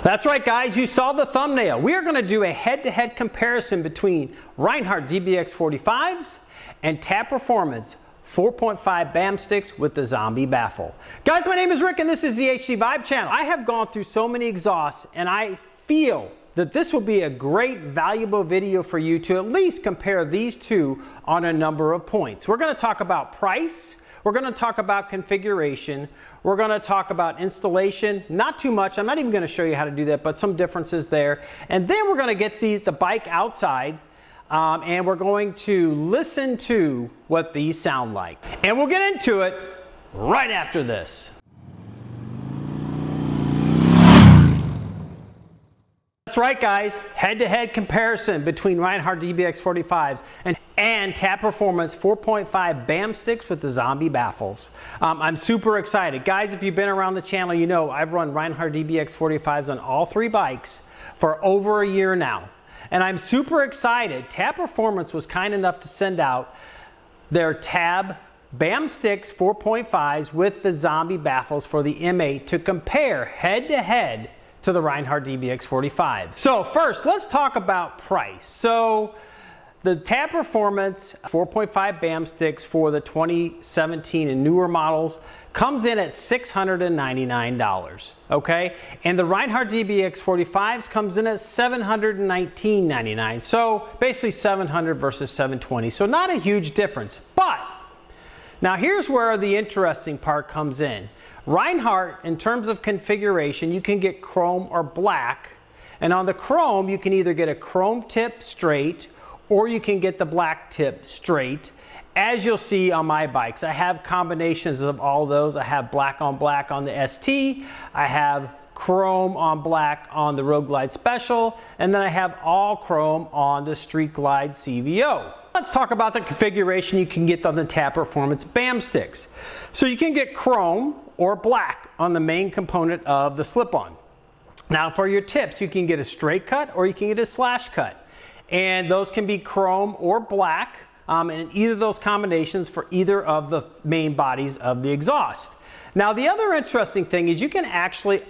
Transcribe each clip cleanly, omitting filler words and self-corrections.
That's right, guys, you saw the thumbnail. We are going to do a head-to-head comparison between Rinehart DBX45s and Tab Performance 4.5 BAM sticks with the Zombie Baffle. Guys, my name is Rick and this is the HDVIBE channel. I have gone through so many exhausts and I feel that this will be a great, valuable video for you to at least compare these two on a number of points. We're going to talk about price. We're going to talk about configuration. We're going to talk about installation. Not too much. I'm not even going to show you how to do that, but some differences there. And then we're going to get the bike outside and we're going to listen to what these sound like. And we'll get into it right after this. That's right, guys, head-to-head comparison between Rinehart DBX45s and Tab Performance 4.5 BAM sticks with the Zombie Baffles. I'm super excited. Guys, if you've been around the channel, you know I've run Rinehart DBX45s on all three bikes for over a year now. And I'm super excited. Tab Performance was kind enough to send out their Tab BAM sticks 4.5s with the Zombie Baffles for the M8 to compare head-to-head to the Rinehart DBX45. So first, let's talk about price. So the Tab Performance 4.5 BAM sticks for the 2017 and newer models comes in at $699, okay? And the Rinehart DBX45s comes in at $719.99. So basically $700 versus $720. So not a huge difference. But now here's where the interesting part comes in. Rinehart, in terms of configuration, you can get chrome or black. And on the chrome, you can either get a chrome tip straight or you can get the black tip straight. As you'll see on my bikes, I have combinations of all those. I have black on the ST. I have chrome on black on the Road Glide Special. And then I have all chrome on the Street Glide CVO. Let's talk about the configuration you can get on the Tab Performance BAM sticks. So you can get chrome or black on the main component of the slip-on. Now for your tips, you can get a straight cut or you can get a slash cut. And those can be chrome or black in either of those combinations for either of the main bodies of the exhaust. Now the other interesting thing is you can actually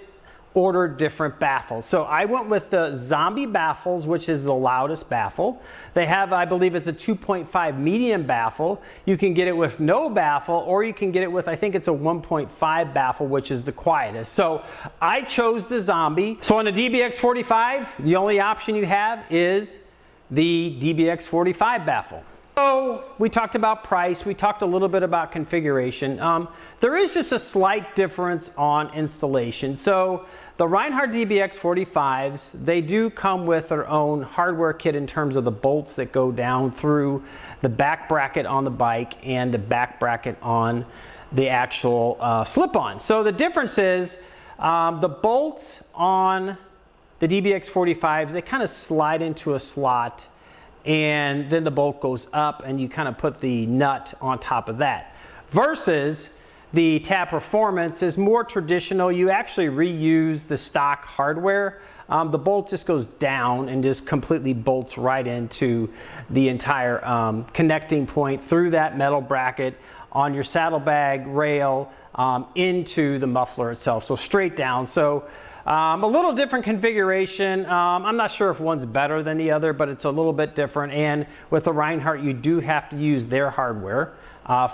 order different baffles. So I went with the Zombie Baffles, which is the loudest baffle. They have, I believe it's a 2.5 medium baffle. You can get it with no baffle, or you can get it with, I think it's a 1.5 baffle, which is the quietest. So I chose the Zombie. So on the DBX45, the only option you have is the DBX45 baffle. So we talked about price, we talked a little bit about configuration. There is just a slight difference on installation. So the Rinehart DBX45s, they do come with their own hardware kit in terms of the bolts that go down through the back bracket on the bike and the back bracket on the actual slip-on. So the difference is the bolts on the DBX45s, they kind of slide into a slot and then the bolt goes up and you kind of put the nut on top of that. Versus the Tab Performance is more traditional. You actually reuse the stock hardware. The bolt just goes down and just completely bolts right into the entire connecting point through that metal bracket on your saddlebag rail into the muffler itself. So straight down. So a little different configuration. I'm not sure if one's better than the other, but it's a little bit different. And with the Rinehart, you do have to use their hardware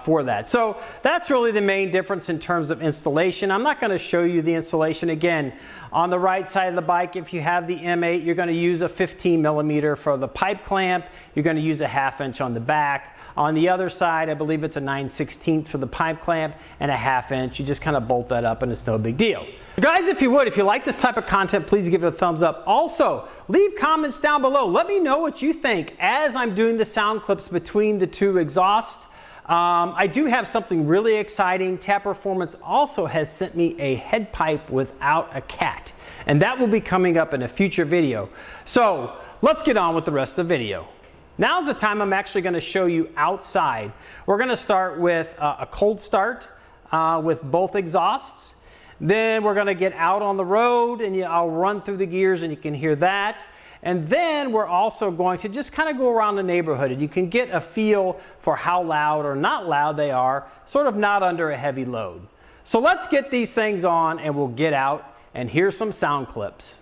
for that. So that's really the main difference in terms of installation. I'm not going to show you the installation. Again, on the right side of the bike, if you have the M8, you're going to use a 15 millimeter for the pipe clamp. You're going to use a 1/2 inch on the back. On the other side, I believe it's a 9/16 for the pipe clamp and a 1/2 inch. You just kind of bolt that up and it's no big deal. Guys, if you would, if you like this type of content, please give it a thumbs up. Also, leave comments down below. Let me know what you think as I'm doing the sound clips between the two exhausts. I do have something really exciting. Tab Performance also has sent me a head pipe without a cat, and that will be coming up in a future video. So let's get on with the rest of the video. Now's the time I'm actually going to show you outside. We're going to start with a cold start with both exhausts. Then we're going to get out on the road and I'll run through the gears and you can hear that. And then we're also going to just kind of go around the neighborhood and you can get a feel for how loud or not loud they are, sort of not under a heavy load. So let's get these things on and we'll get out and hear some sound clips.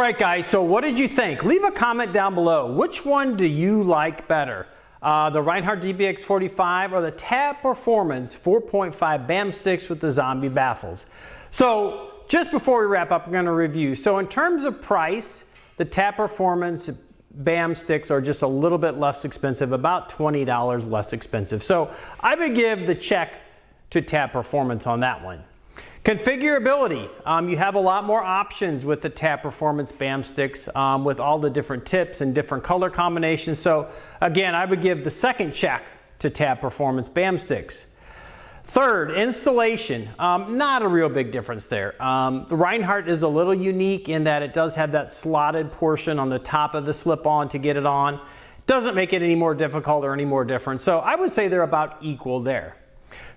right, guys, so what did you think? Leave a comment down below. Which one do you like better? The Rinehart DBX45 or the Tab Performance 4.5 BAM sticks with the zombie baffles? So just before we wrap up, we're going to review. So in terms of price, the Tab Performance BAM sticks are just a little bit less expensive, about $20 less expensive. So I would give the check to Tab Performance on that one. Configurability, you have a lot more options with the Tab Performance BAM sticks with all the different tips and different color combinations. So again, I would give the second check to Tab Performance BAM sticks. Third, installation, not a real big difference there. The Rinehart is a little unique in that it does have that slotted portion on the top of the slip-on to get it on. Doesn't make it any more difficult or any more different. So I would say they're about equal there.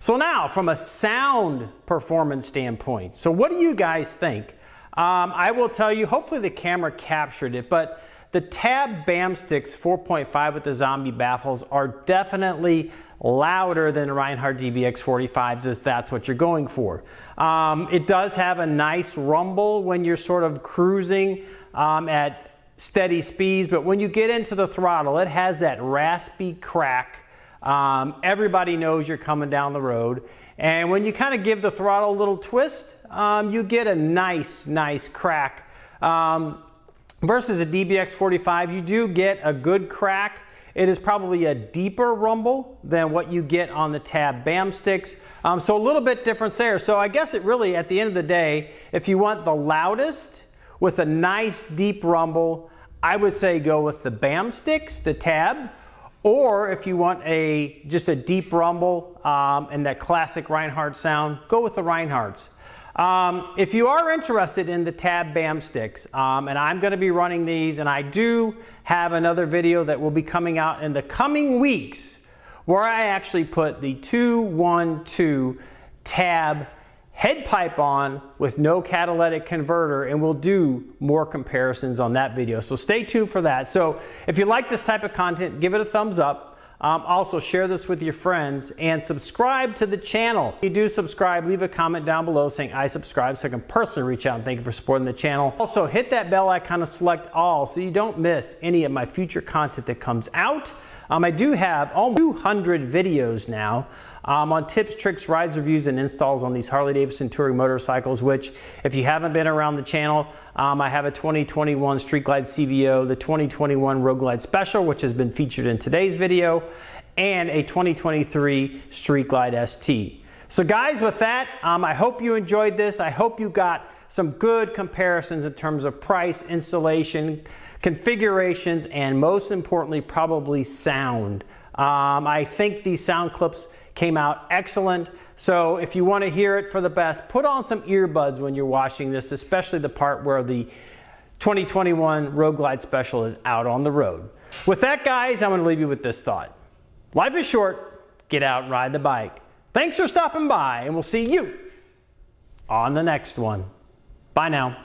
So now, from a sound performance standpoint, so what do you guys think? I will tell you, hopefully the camera captured it, but the Tab BAM sticks 4.5 with the zombie baffles are definitely louder than Rinehart DBX45s if that's what you're going for. It does have a nice rumble when you're sort of cruising at steady speeds, but when you get into the throttle, it has that raspy crack. Everybody knows you're coming down the road, and when you kind of give the throttle a little twist, you get a nice crack. Versus a DBX45, you do get a good crack. It is probably a deeper rumble than what you get on the Tab BAM sticks. So a little bit difference there. So I guess it really, at the end of the day, if you want the loudest with a nice deep rumble, I would say go with the BAM sticks, the Tab. Or if you want just a deep rumble and that classic Rinehart sound, go with the Rineharts. If you are interested in the tab BAM sticks, and I'm going to be running these, and I do have another video that will be coming out in the coming weeks where I actually put the 212 tab head pipe on with no catalytic converter, and we'll do more comparisons on that video. So stay tuned for that. So if you like this type of content, give it a thumbs up. Also share this with your friends and subscribe to the channel. If you do subscribe, leave a comment down below saying I subscribe so I can personally reach out and thank you for supporting the channel. Also hit that bell icon and select all so you don't miss any of my future content that comes out. I do have almost 200 videos now on tips, tricks, rides, reviews, and installs on these Harley Davidson touring motorcycles, which if you haven't been around the channel, I have a 2021 Street Glide CVO, the 2021 Road Glide Special, which has been featured in today's video, and a 2023 Street Glide ST. So guys, with that, I hope you enjoyed this. I hope you got some good comparisons in terms of price, installation, configurations, and most importantly, probably sound. I think these sound clips came out excellent. So if you want to hear it for the best, put on some earbuds when you're watching this, especially the part where the 2021 Road Glide Special is out on the road. With that, guys, I'm going to leave you with this thought. Life is short. Get out and ride the bike. Thanks for stopping by, and we'll see you on the next one. Bye now.